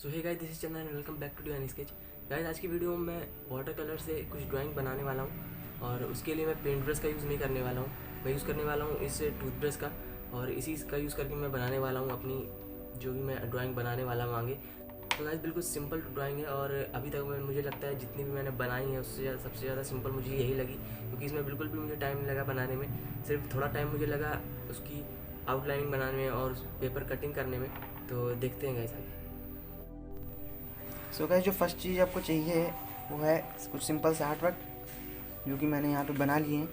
So hey guys, this is Chandan and welcome back to N Sketch. Guys, आज की video में मैं water colour से कुछ ड्राइंग बनाने वाला हूँ और उसके लिए मैं पेंट ब्रश का यूज़ नहीं करने वाला हूँ। मैं यूज़ करने वाला हूँ इस टूथब्रश का और इसी का यूज़ करके मैं बनाने वाला हूँ अपनी जो भी मैं ड्राइंग बनाने वाला हूँ आगे। तो गाइस, बिल्कुल सिंपल ड्राइंग है और अभी तक मुझे लगता है जितनी भी मैंने बनाई है उससे सबसे ज़्यादा सिंपल मुझे यही लगी, क्योंकि इसमें बिल्कुल भी मुझे टाइम नहीं लगा बनाने में। सिर्फ थोड़ा टाइम मुझे लगा उसकी आउटलाइनिंग बनाने में और पेपर कटिंग करने में। तो देखते हैं गाइस आगे। सो गाइस, जो फर्स्ट चीज़ आपको चाहिए वो है कुछ सिंपल से आर्ट वर्क, जो कि मैंने यहाँ पे बना लिए हैं।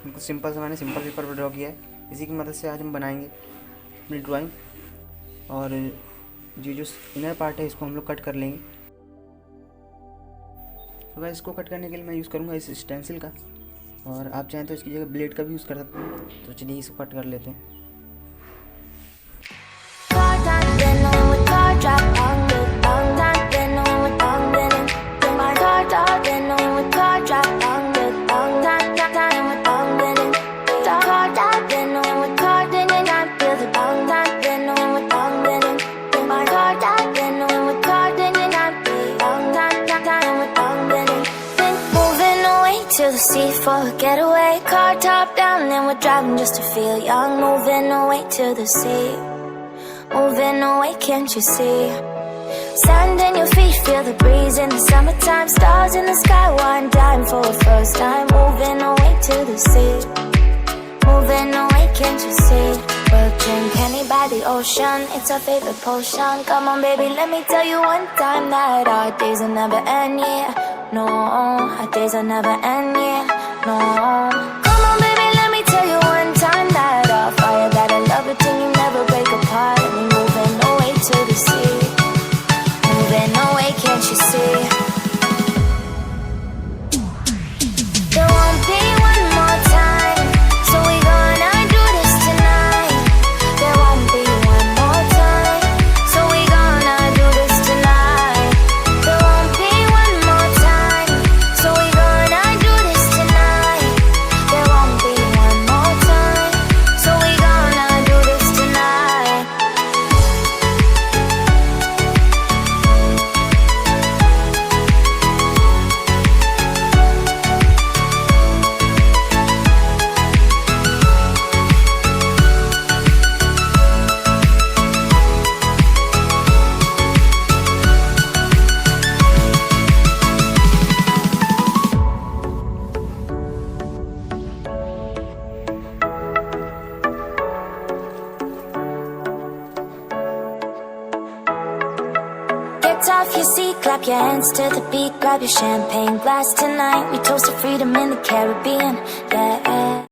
बिल्कुल सिंपल से मैंने सिंपल पेपर पर ड्रॉ किया है। इसी की मदद से आज हम बनाएंगे अपनी ड्राइंग। और ये जो इनर पार्ट है इसको हम लोग कट कर लेंगे। तो गाइस, इसको कट करने के लिए मैं यूज़ करूँगा इस स्टेंसिल का, और आप चाहें तो इसकी जगह ब्लेड का भी यूज़ कर सकते हैं। तो चलिए इसको कट कर लेते हैं। To the sea for a getaway, car top down and we're driving just to feel young. Moving away to the sea, moving away, can't you see? Sand in your feet, feel the breeze in the summertime. Stars in the sky, one dime for a first time. Moving away to the sea, moving away, can't you see? We'll drink honey by the ocean, it's our favorite potion. Come on baby, let me tell you one time that our days will never end, yeah. No, our days will never end, yeah. No, come on baby, let me tell you one time that our fire, that I love it till you never break apart. And we're moving away to the sea, moving away, can't you see? There won't be one more time, so we gonna do this tonight. There won't be one more time, so we gonna do this tonight. There won't be one more time, so we gonna do this tonight. There won't be one more time, so we gonna do this tonight. Get off your seat, clap your hands to the beat, grab your champagne glass tonight. We toast to freedom in the Caribbean, yeah.